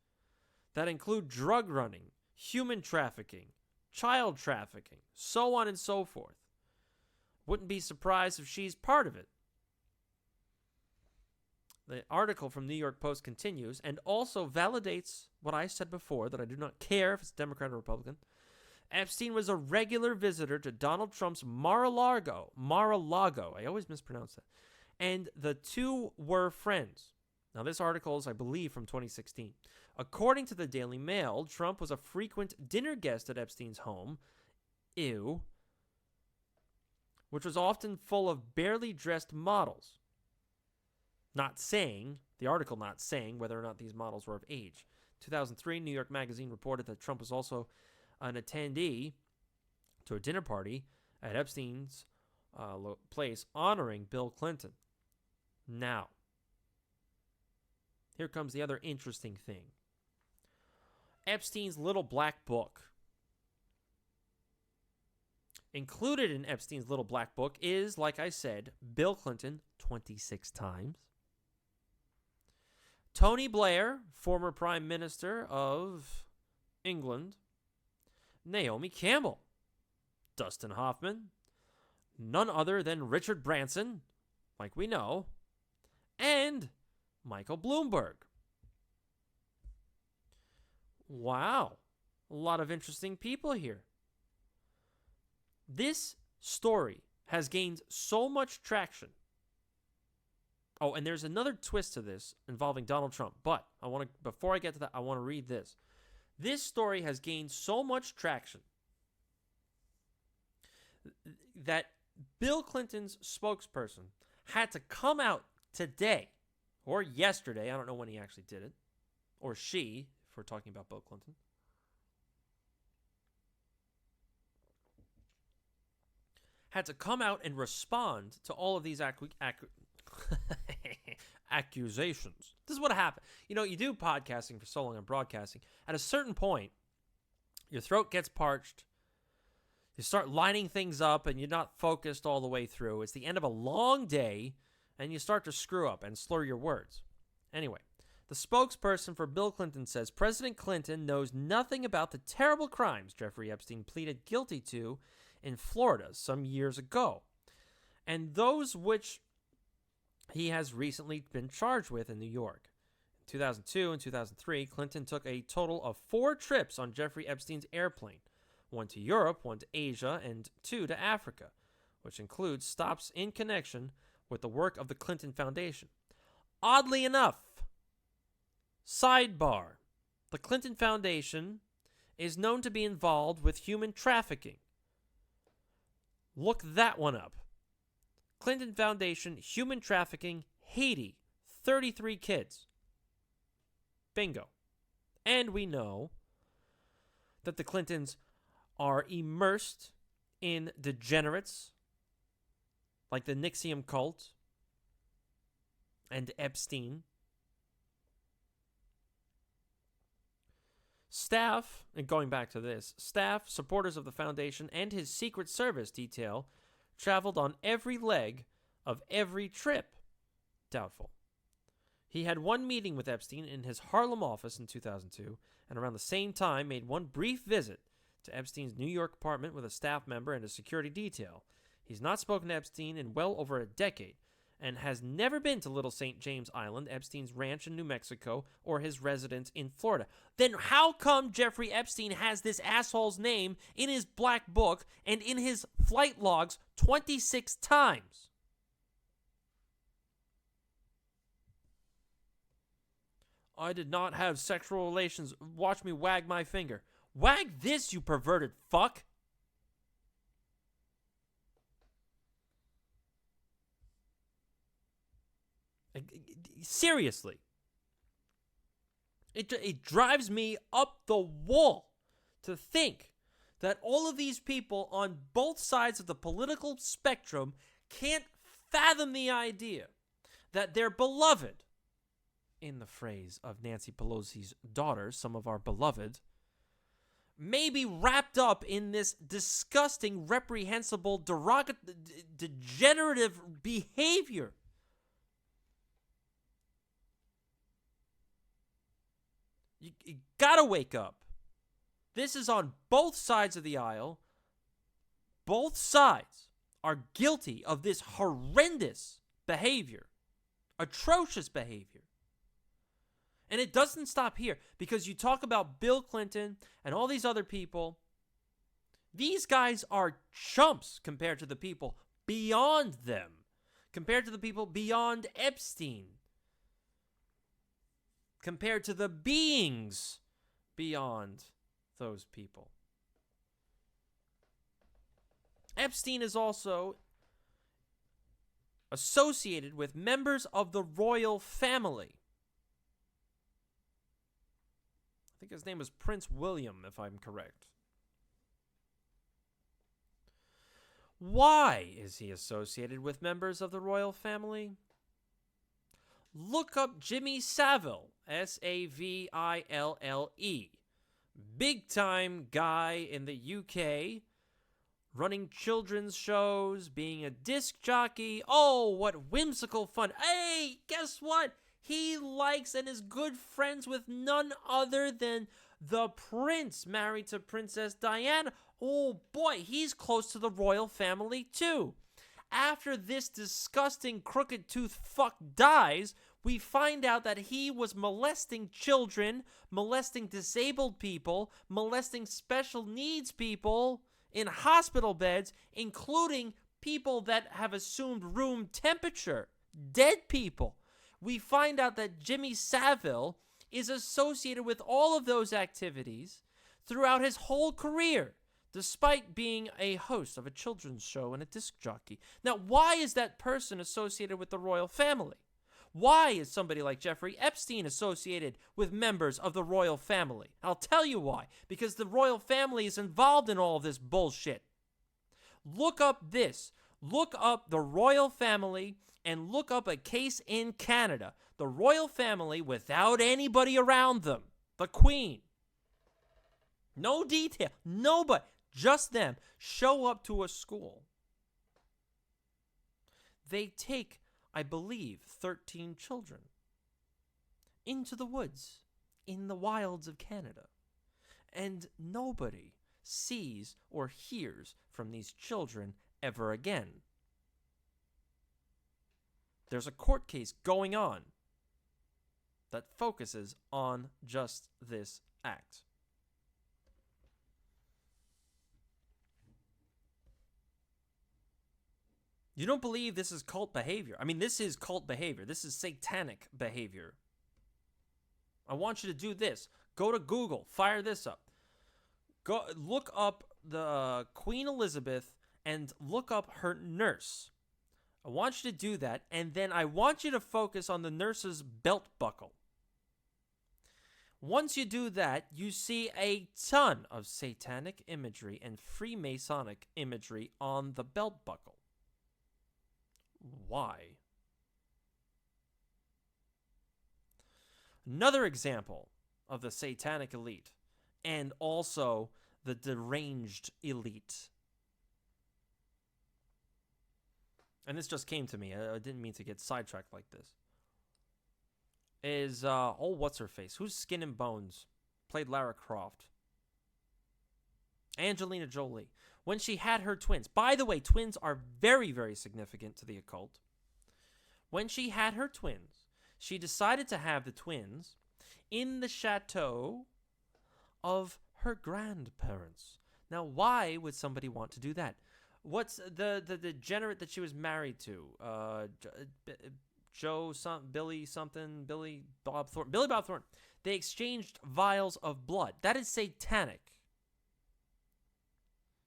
that include drug running, human trafficking, child trafficking, so on and so forth. Wouldn't be surprised if she's part of it. The article from New York Post continues and also validates what I said before, that I do not care if it's Democrat or Republican. Epstein was a regular visitor to Donald Trump's Mar-a-Lago. I always mispronounce that. And the two were friends. Now, this article is, I believe, from 2016. According to the Daily Mail, Trump was a frequent dinner guest at Epstein's home, which was often full of barely dressed models. The article not saying whether or not these models were of age. 2003, New York Magazine reported that Trump was also an attendee to a dinner party at Epstein's place honoring Bill Clinton. Now, here comes the other interesting thing. Epstein's little black book. Included in Epstein's little black book is, like I said, Bill Clinton 26 times. Tony Blair, former Prime Minister of England. Naomi Campbell. Dustin Hoffman. None other than Richard Branson, like we know. And Michael Bloomberg. Wow. A lot of interesting people here. This story has gained so much traction. Oh, and there's another twist to this involving Donald Trump. But before I get to that, I want to read this. This story has gained so much traction that Bill Clinton's spokesperson had to come out today or yesterday. I don't know when he actually did it. Or she, if we're talking about Bill Clinton. Had to come out and respond to all of these accusations. This is what happened. You know, you do podcasting for so long and broadcasting. At a certain point, your throat gets parched. You start lining things up and you're not focused all the way through. It's the end of a long day and you start to screw up and slur your words. Anyway, the spokesperson for Bill Clinton says President Clinton knows nothing about the terrible crimes Jeffrey Epstein pleaded guilty to in Florida some years ago, and those which he has recently been charged with in New York. In 2002 and 2003, Clinton took a total of 4 trips on Jeffrey Epstein's airplane, 1 to Europe, 1 to Asia, and 2 to Africa, which includes stops in connection with the work of the Clinton Foundation. Oddly enough, sidebar, the Clinton Foundation is known to be involved with human trafficking. Look that one up. Clinton Foundation, human trafficking, Haiti, 33 kids. Bingo. And we know that the Clintons are immersed in degenerates like the NXIVM cult and Epstein. Staff, and going back to this, staff, supporters of the foundation, and his Secret Service detail traveled on every leg of every trip. Doubtful. He had one meeting with Epstein in his Harlem office in 2002, and around the same time made one brief visit to Epstein's New York apartment with a staff member and a security detail. He's not spoken to Epstein in well over a decade, and has never been to Little St. James Island, Epstein's ranch in New Mexico, or his residence in Florida. Then how come Jeffrey Epstein has this asshole's name in his black book and in his flight logs 26 times? I did not have sexual relations. Watch me wag my finger. Wag this, you perverted fuck! Seriously. It drives me up the wall to think that all of these people on both sides of the political spectrum can't fathom the idea that their beloved, in the phrase of Nancy Pelosi's daughter, some of our beloved, may be wrapped up in this disgusting, reprehensible, degenerative behavior. You gotta wake up. This is on both sides of the aisle. Both sides are guilty of this horrendous behavior, atrocious behavior. And it doesn't stop here, because you talk about Bill Clinton and all these other people. These guys are chumps compared to the people beyond them, compared to the people beyond Epstein, compared to the beings beyond those people. Epstein is also associated with members of the royal family. I think his name was Prince William, if I'm correct. Why is he associated with members of the royal family? Look up Jimmy Savile, Saville. Big time guy in the UK, running children's shows, being a disc jockey. Oh, what whimsical fun. Hey, guess what? He likes and is good friends with none other than the prince, married to Princess Diana. Oh boy, he's close to the royal family too. After this disgusting crooked tooth fuck dies, we find out that he was molesting children, molesting disabled people, molesting special needs people in hospital beds, including people that have assumed room temperature, dead people. We find out that Jimmy Savile is associated with all of those activities throughout his whole career, despite being a host of a children's show and a disc jockey. Now, why is that person associated with the royal family? Why is somebody like Jeffrey Epstein associated with members of the royal family? I'll tell you why. Because the royal family is involved in all of this bullshit. Look up this. Look up the royal family and look up a case in Canada. The royal family without anybody around them. The Queen. No detail. Nobody. Just them. Show up to a school. They take, I believe, 13 children into the woods in the wilds of Canada. And nobody sees or hears from these children ever again. There's a court case going on that focuses on just this act. You don't believe this is cult behavior? I mean, this is cult behavior. This is satanic behavior. I want you to do this. Go to Google. Fire this up. Go look up the Queen Elizabeth and look up her nurse. I want you to do that, and then I want you to focus on the nurse's belt buckle. Once you do that, you see a ton of satanic imagery and Freemasonic imagery on the belt buckle. Why? Another example of the satanic elite and also the deranged elite. And this just came to me. I didn't mean to get sidetracked like this. Is, what's her face? Who's Skin and Bones? Played Lara Croft. Angelina Jolie. When she had her twins. By the way, twins are very, very significant to the occult. When she had her twins, she decided to have the twins in the chateau of her grandparents. Now, why would somebody want to do that? What's the degenerate that she was married to? Billy Bob Thornton. They exchanged vials of blood. That is satanic.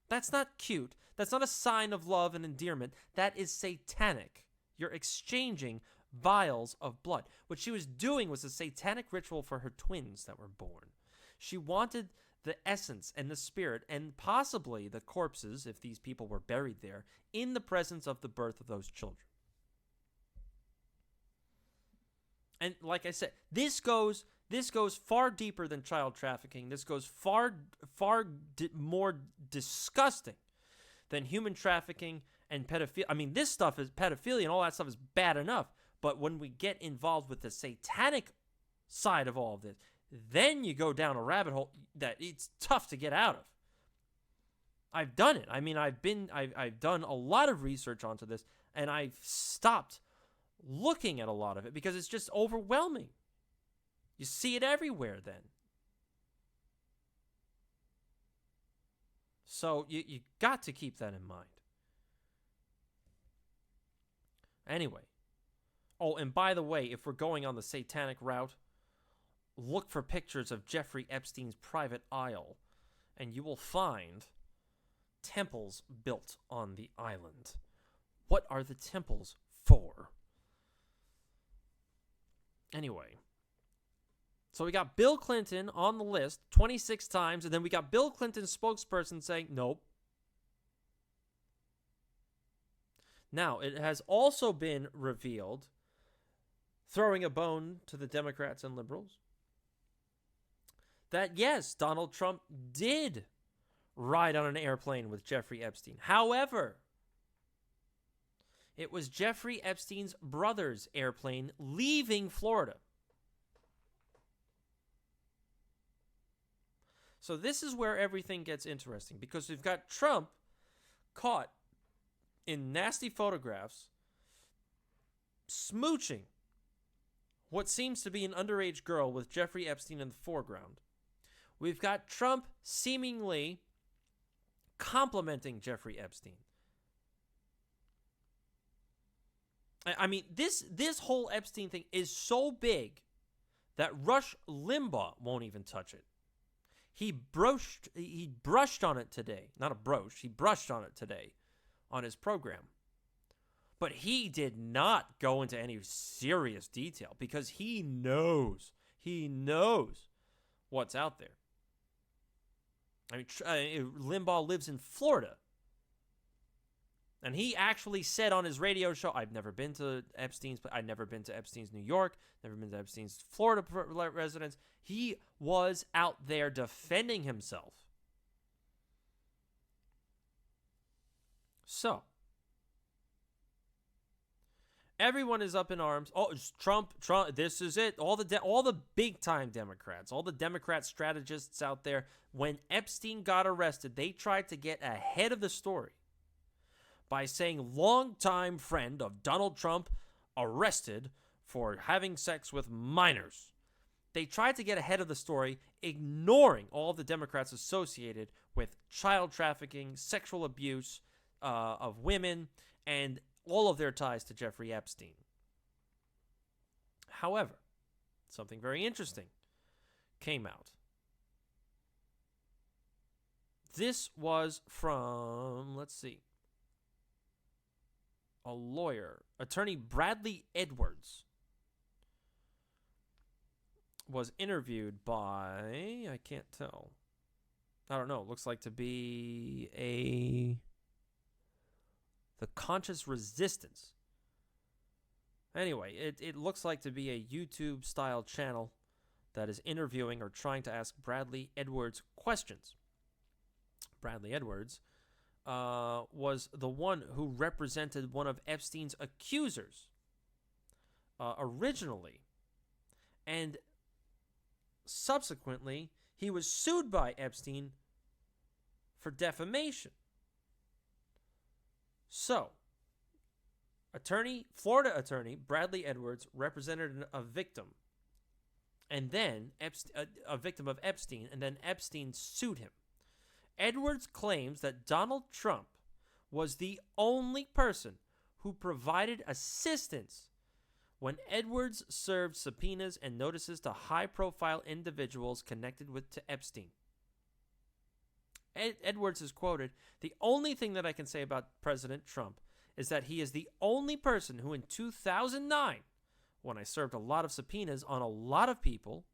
That's not cute. That's not a sign of love and endearment. That is satanic. You're exchanging vials of blood. What she was doing was a satanic ritual for her twins that were born. She wanted the essence and the spirit and possibly the corpses, if these people were buried there, in the presence of the birth of those children. And like I said, this goes far deeper than child trafficking. This goes far more disgusting than human trafficking and pedophilia. I mean, this stuff is pedophilia and all that stuff is bad enough. But when we get involved with the satanic side of all of this, then you go down a rabbit hole that it's tough to get out of. I've done it. I mean, I've done a lot of research onto this, and I've stopped looking at a lot of it because it's just overwhelming. You see it everywhere then. So you got to keep that in mind. Anyway. Oh, and by the way, if we're going on the satanic route, look for pictures of Jeffrey Epstein's private isle, and you will find temples built on the island. What are the temples for? Anyway. So we got Bill Clinton on the list 26 times, and then we got Bill Clinton's spokesperson saying, nope. Now, it has also been revealed, throwing a bone to the Democrats and liberals, that yes, Donald Trump did ride on an airplane with Jeffrey Epstein. However, it was Jeffrey Epstein's brother's airplane leaving Florida. So this is where everything gets interesting, because we've got Trump caught in nasty photographs smooching what seems to be an underage girl with Jeffrey Epstein in the foreground. We've got Trump seemingly complimenting Jeffrey Epstein. I mean, this whole Epstein thing is so big that Rush Limbaugh won't even touch it. He brushed on it today. Not a broach. He brushed on it today on his program. But he did not go into any serious detail because he knows what's out there. I mean, Limbaugh lives in Florida. And he actually said on his radio show, I've never been to Epstein's New York, never been to Epstein's Florida residence. He was out there defending himself. So, everyone is up in arms. Oh, Trump, this is it. All the big-time Democrats, all the Democrat strategists out there, when Epstein got arrested, they tried to get ahead of the story by saying longtime friend of Donald Trump arrested for having sex with minors. They tried to get ahead of the story, ignoring all the Democrats associated with child trafficking, sexual abuse of women, and all of their ties to Jeffrey Epstein. However, something very interesting came out. This was from, let's see, a lawyer, attorney Bradley Edwards, was interviewed by, I can't tell, I don't know, looks like to be the Conscious Resistance. Anyway, it looks like to be a YouTube-style channel that is interviewing or trying to ask Bradley Edwards questions. Bradley Edwards was the one who represented one of Epstein's accusers originally. And subsequently, he was sued by Epstein for defamation. So, Florida attorney Bradley Edwards represented a victim, and then a victim of Epstein, and then Epstein sued him. Edwards claims that Donald Trump was the only person who provided assistance when Edwards served subpoenas and notices to high-profile individuals connected to Epstein. Edwards is quoted, "The only thing that I can say about President Trump is that he is the only person who in 2009, when I served a lot of subpoenas on a lot of people,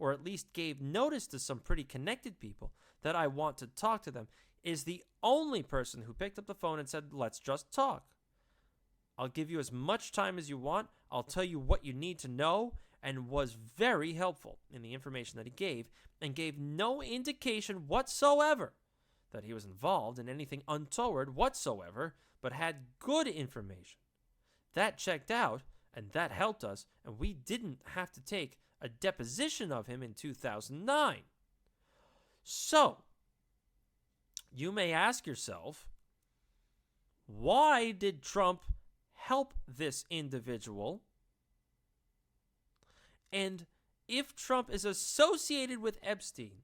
or at least gave notice to some pretty connected people that I want to talk to them, is the only person who picked up the phone and said, let's just talk. I'll give you as much time as you want. I'll tell you what you need to know," and was very helpful in the information that he gave, and gave no indication whatsoever that he was involved in anything untoward whatsoever, but had good information. That checked out, and that helped us, and we didn't have to take a deposition of him in 2009. So, you may ask yourself, why did Trump help this individual? And if Trump is associated with Epstein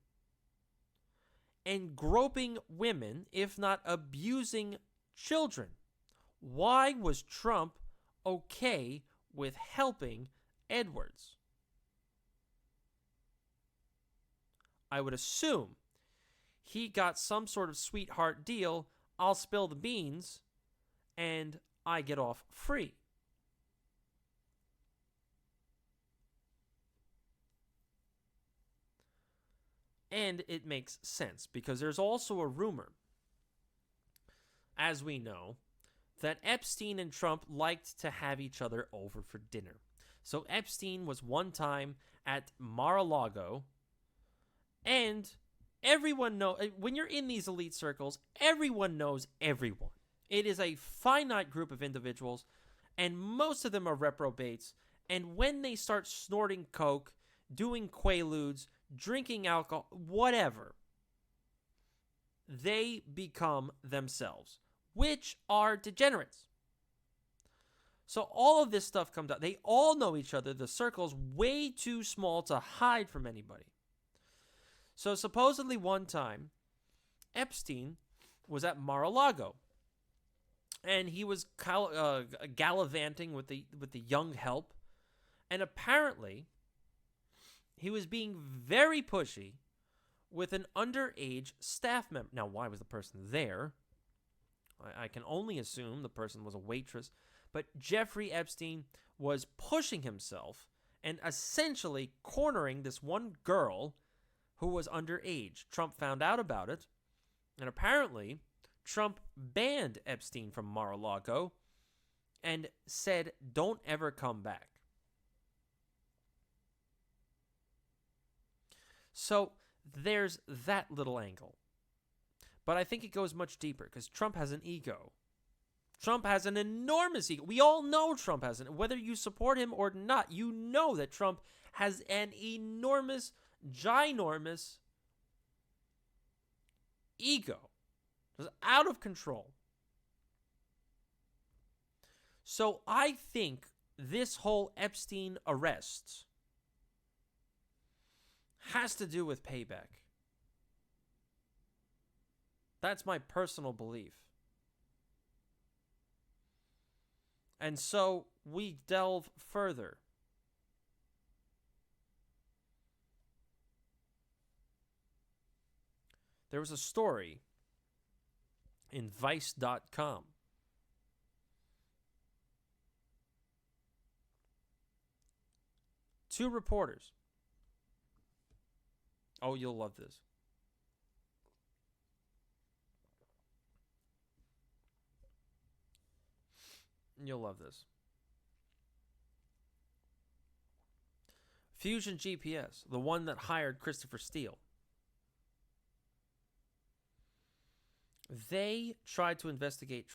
and groping women, if not abusing children, why was Trump okay with helping Edwards? I would assume he got some sort of sweetheart deal. I'll spill the beans and I get off free. And it makes sense because there's also a rumor, as we know, that Epstein and Trump liked to have each other over for dinner. So Epstein was one time at Mar-a-Lago, and everyone knows, when you're in these elite circles, everyone knows everyone. It is a finite group of individuals, and most of them are reprobates. And when they start snorting coke, doing quaaludes, drinking alcohol, whatever, they become themselves, which are degenerates. So all of this stuff comes out. They all know each other. The circle's way too small to hide from anybody. So supposedly one time, Epstein was at Mar-a-Lago, and he was gallivanting with the young help, and apparently he was being very pushy with an underage staff member. Now, why was the person there? I can only assume the person was a waitress. But Jeffrey Epstein was pushing himself and essentially cornering this one girl who was underage. Trump found out about it, and apparently Trump banned Epstein from Mar-a-Lago and said, don't ever come back. So there's that little angle. But I think it goes much deeper because Trump has an ego. Trump has an enormous ego. We all know Trump has an, whether you support him or not, you know that Trump has an enormous, ginormous ego. It's out of control. So I think this whole Epstein arrest has to do with payback. That's my personal belief. And so we delve further. There was a story in Vice.com. Two reporters. Oh, you'll love this. You'll love this. Fusion GPS, the one that hired Christopher Steele. They tried to investigate